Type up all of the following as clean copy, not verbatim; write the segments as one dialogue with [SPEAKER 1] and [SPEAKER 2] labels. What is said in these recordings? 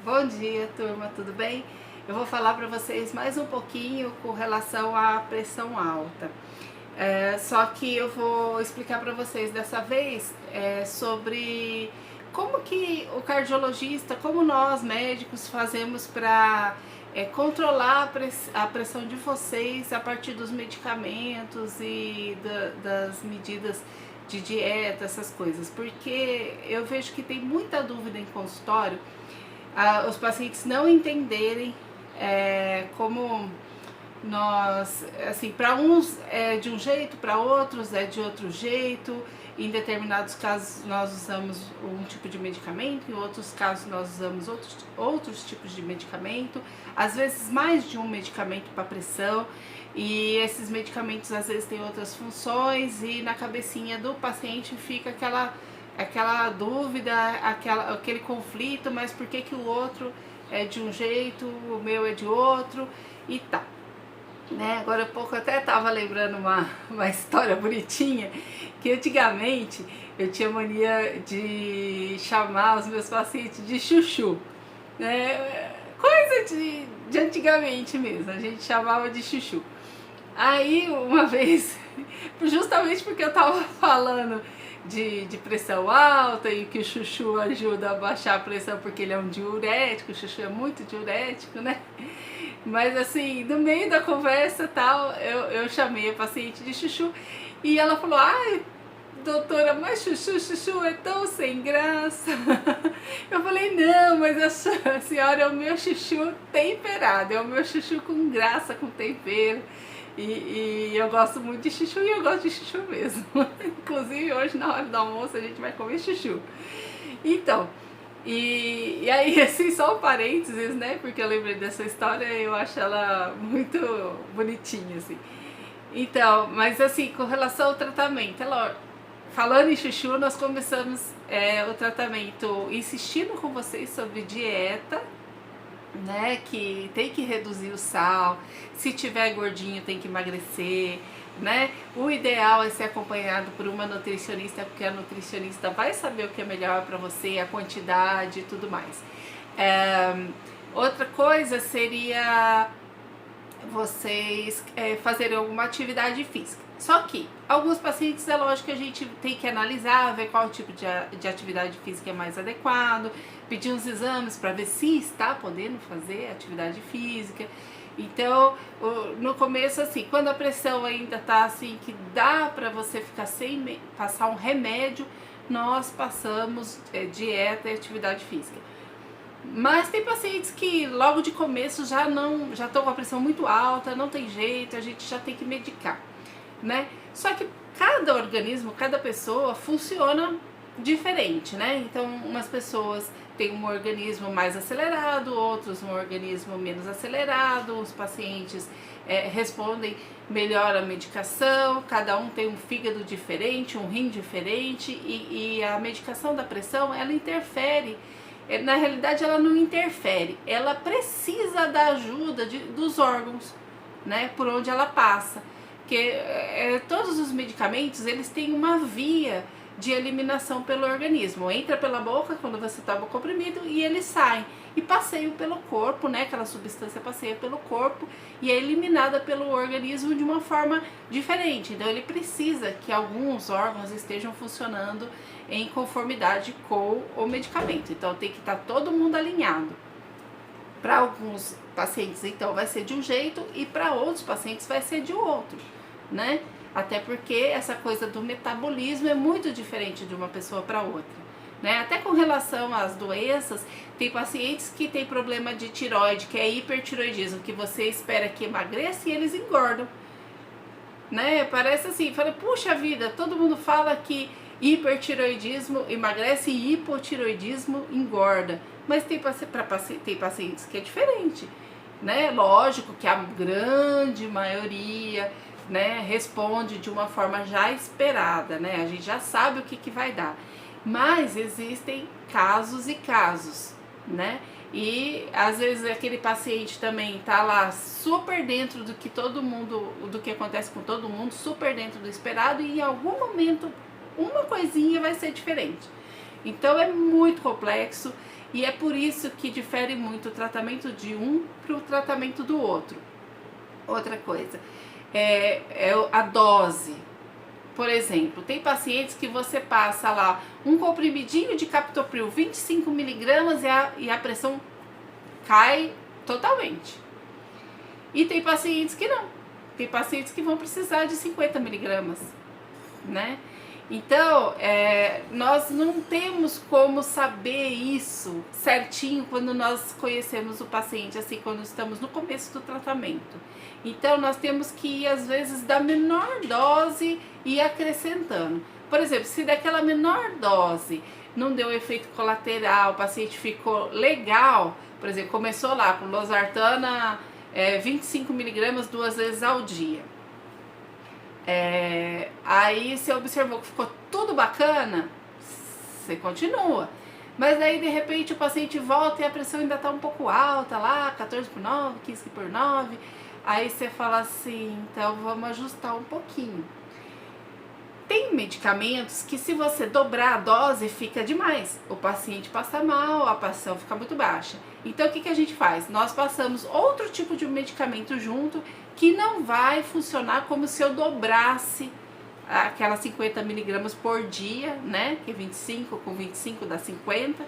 [SPEAKER 1] Bom dia, turma, tudo bem? Eu vou falar para vocês mais um pouquinho com relação à pressão alta. Só que eu vou explicar para vocês dessa vez sobre como que o cardiologista, como nós médicos fazemos para controlar a pressão de vocês a partir dos medicamentos e das medidas de dieta, essas coisas. Porque eu vejo que tem muita dúvida em consultório, os pacientes não entenderem como nós, assim, para uns é de um jeito, para outros é de outro jeito. Em determinados casos nós usamos um tipo de medicamento, em outros casos nós usamos outros tipos de medicamento, às vezes mais de um medicamento para pressão, e esses medicamentos às vezes têm outras funções e na cabecinha do paciente fica aquela dúvida, aquele conflito, mas por que que o outro é de um jeito, o meu é de outro e tal. Né? Agora há pouco eu até estava lembrando uma história bonitinha, que antigamente eu tinha mania de chamar os meus pacientes de chuchu, né? Coisa de antigamente mesmo, a gente chamava de chuchu. Aí uma vez, justamente porque eu estava falando de pressão alta e que o chuchu ajuda a baixar a pressão porque ele é um diurético, o chuchu é muito diurético, né? Mas assim, no meio da conversa tal, eu chamei a paciente de chuchu e ela falou: ai, doutora, mas chuchu é tão sem graça. Eu falei: não, mas a senhora é o meu chuchu temperado, é o meu chuchu com graça, com tempero. E eu gosto muito de chuchu e eu gosto de chuchu mesmo. Inclusive hoje na hora do almoço a gente vai comer chuchu. Então, e aí assim, só um parênteses, né? Porque eu lembrei dessa história e eu acho ela muito bonitinha, assim. Então, mas assim, com relação ao tratamento, falando em chuchu, nós começamos o tratamento insistindo com vocês sobre dieta, né, que tem que reduzir o sal, se tiver gordinho tem que emagrecer, né? O ideal é ser acompanhado por uma nutricionista, porque a nutricionista vai saber o que é melhor para você, a quantidade e tudo mais. Outra coisa seria vocês fazerem alguma atividade física. Só que alguns pacientes, é lógico que a gente tem que analisar, ver qual tipo de atividade física é mais adequado, pedir uns exames para ver se está podendo fazer atividade física. Então, no começo, assim, quando a pressão ainda tá assim, que dá para você ficar sem passar um remédio, nós passamos dieta e atividade física. Mas tem pacientes que logo de começo já estão com a pressão muito alta, não tem jeito, a gente já tem que medicar, né? Só que cada organismo, cada pessoa funciona diferente, né? Então, umas pessoas têm um organismo mais acelerado, outros um organismo menos acelerado, os pacientes respondem melhor à medicação, cada um tem um fígado diferente, um rim diferente e a medicação da pressão, ela interfere. Na realidade ela não interfere, ela precisa da ajuda dos órgãos, né, por onde ela passa, porque todos os medicamentos eles têm uma via de eliminação pelo organismo, entra pela boca quando você toma o comprimido e eles saem e passeiam pelo corpo, né, aquela substância passeia pelo corpo e é eliminada pelo organismo de uma forma diferente, então ele precisa que alguns órgãos estejam funcionando em conformidade com o medicamento, então tem que estar todo mundo alinhado. Para alguns pacientes então vai ser de um jeito e para outros pacientes vai ser de outro, né? Até porque essa coisa do metabolismo é muito diferente de uma pessoa para outra, né? Até com relação às doenças, tem pacientes que têm problema de tireoide, que é hipertiroidismo, que você espera que emagreça e eles engordam, né? Parece assim, fala, puxa vida, todo mundo fala que hipertiroidismo emagrece e hipotiroidismo engorda, mas tem pacientes que é diferente, né? Lógico que a grande maioria, né, responde de uma forma já esperada, né? A gente já sabe o que vai dar, mas existem casos e casos, né? E às vezes aquele paciente também tá lá super dentro do que todo mundo, do que acontece com todo mundo, super dentro do esperado e em algum momento uma coisinha vai ser diferente. Então é muito complexo E é por isso que difere muito o tratamento de um para o tratamento do outro. Outra coisa, a dose. Por exemplo, tem pacientes que você passa lá um comprimidinho de captopril, 25 miligramas e a pressão cai totalmente. E tem pacientes que não. Tem pacientes que vão precisar de 50 miligramas, né? Então, nós não temos como saber isso certinho quando nós conhecemos o paciente, assim, quando estamos no começo do tratamento. Então, nós temos que ir, às vezes, da menor dose e ir acrescentando. Por exemplo, se daquela menor dose não deu efeito colateral, o paciente ficou legal, por exemplo, começou lá com losartana 25 miligramas 2 vezes ao dia. Aí você observou que ficou tudo bacana, você continua. Mas aí de repente o paciente volta e a pressão ainda está um pouco alta lá, 14/9, 15/9. Aí você fala assim, então vamos ajustar um pouquinho. Tem medicamentos que se você dobrar a dose fica demais, o paciente passa mal, a pressão fica muito baixa. Então o que a gente faz? Nós passamos outro tipo de medicamento junto que não vai funcionar como se eu dobrasse aquelas 50 miligramas por dia, né? Que 25 com 25 dá 50.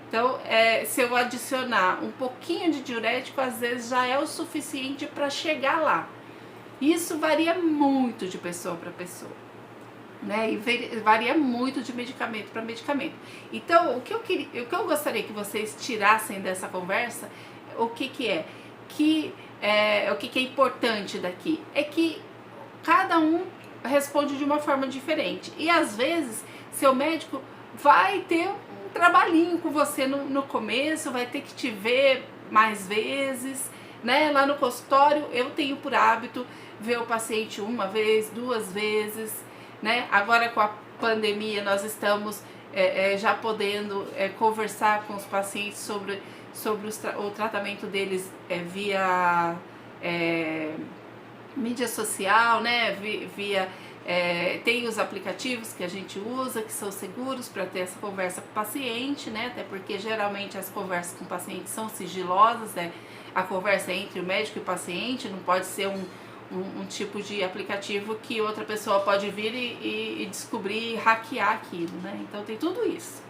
[SPEAKER 1] Então, se eu adicionar um pouquinho de diurético, às vezes já é o suficiente para chegar lá. Isso varia muito de pessoa para pessoa, né? E varia muito de medicamento para medicamento. Então, o que eu gostaria que vocês tirassem dessa conversa, o que é importante daqui? É que cada um responde de uma forma diferente. E às vezes, seu médico vai ter um trabalhinho com você no começo, vai ter que te ver mais vezes, né? Lá no consultório, eu tenho por hábito ver o paciente uma vez, 2 vezes, né? Agora com a pandemia, nós estamos já podendo conversar com os pacientes sobre o tratamento deles via mídia social, né? Tem os aplicativos que a gente usa, que são seguros para ter essa conversa com o paciente, né? Até porque geralmente as conversas com o paciente são sigilosas, né? A conversa entre o médico e o paciente não pode ser um tipo de aplicativo que outra pessoa pode vir e descobrir e hackear aquilo, né? Então tem tudo isso,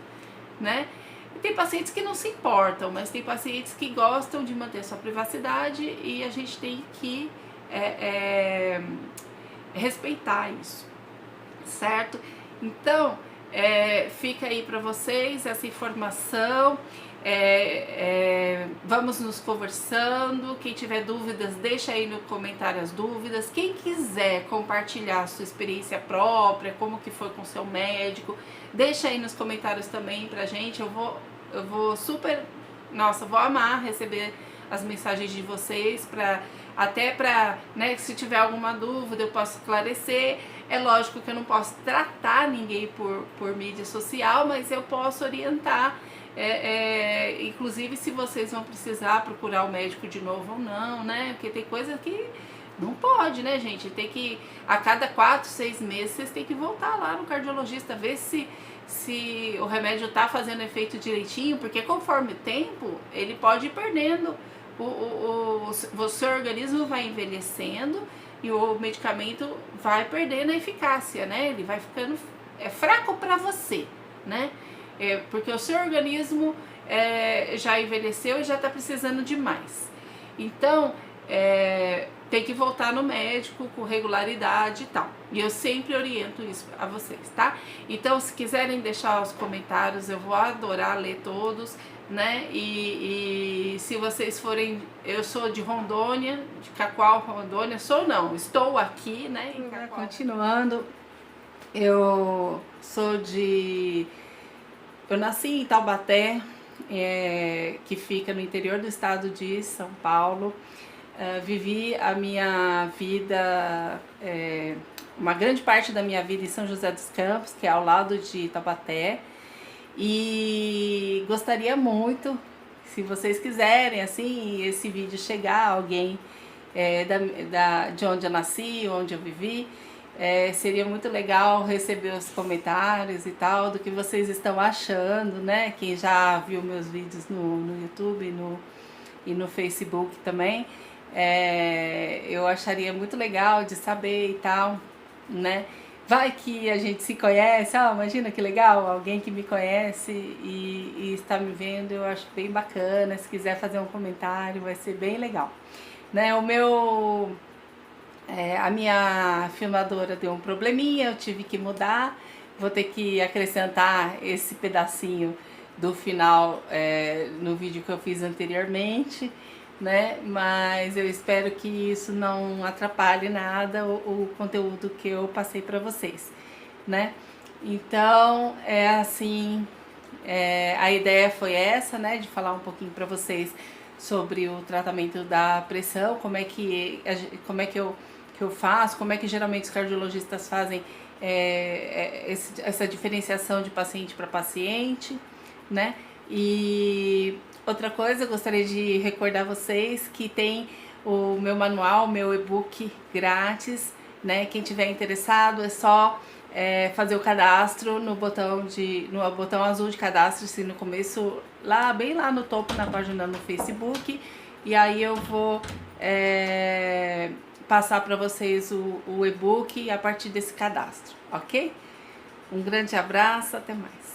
[SPEAKER 1] né? E tem pacientes que não se importam, mas tem pacientes que gostam de manter sua privacidade e a gente tem que respeitar isso, certo? Então, fica aí para vocês essa informação. Vamos nos conversando. Quem tiver dúvidas, deixa aí no comentário as dúvidas. Quem quiser compartilhar a sua experiência própria, como que foi com o seu médico, deixa aí nos comentários também pra gente. Eu vou super, vou amar receber as mensagens de vocês, até para, né, se tiver alguma dúvida eu posso esclarecer. É lógico que eu não posso tratar ninguém por mídia social, mas eu posso orientar, inclusive se vocês vão precisar procurar o médico de novo ou não, né? Porque tem coisa que não pode, né, gente? Tem que, a cada 4, 6 meses, vocês têm que voltar lá no cardiologista, ver se o remédio tá fazendo efeito direitinho, porque conforme o tempo, ele pode ir perdendo. O seu organismo vai envelhecendo e o medicamento vai perdendo a eficácia, né? Ele vai ficando fraco para você, né? Porque o seu organismo já envelheceu e já está precisando de mais. Então, tem que voltar no médico com regularidade e tal. E eu sempre oriento isso a vocês, tá? Então, se quiserem deixar os comentários, eu vou adorar ler todos, né? E se vocês forem, eu sou de Rondônia, de Cacoal, Rondônia, estou aqui, né? Em Cacoal. Continuando, eu nasci em Taubaté, que fica no interior do estado de São Paulo. Vivi a minha vida, uma grande parte da minha vida em São José dos Campos, que é ao lado de Taubaté. E gostaria muito, se vocês quiserem, assim, esse vídeo chegar a alguém de onde eu nasci, onde eu vivi, Seria muito legal receber os comentários e tal, do que vocês estão achando, né? Quem já viu meus vídeos no YouTube e no Facebook também, eu acharia muito legal de saber e tal, né? Vai que a gente se conhece, imagina que legal, alguém que me conhece e está me vendo, eu acho bem bacana. Se quiser fazer um comentário, vai ser bem legal, né? A minha filmadora deu um probleminha, eu tive que mudar, vou ter que acrescentar esse pedacinho do final no vídeo que eu fiz anteriormente, né? Mas eu espero que isso não atrapalhe nada o conteúdo que eu passei para vocês, né? Então, assim, a ideia foi essa, né? De falar um pouquinho para vocês sobre o tratamento da pressão, como é que eu faço, como é que geralmente os cardiologistas fazem essa diferenciação de paciente para paciente, né? E outra coisa, eu gostaria de recordar vocês que tem o meu manual, meu e-book grátis, né? Quem tiver interessado é só fazer o cadastro no botão azul de cadastro, assim, no começo, bem lá no topo, na página no Facebook, e aí eu vou passar para vocês o e-book a partir desse cadastro, ok? Um grande abraço, até mais.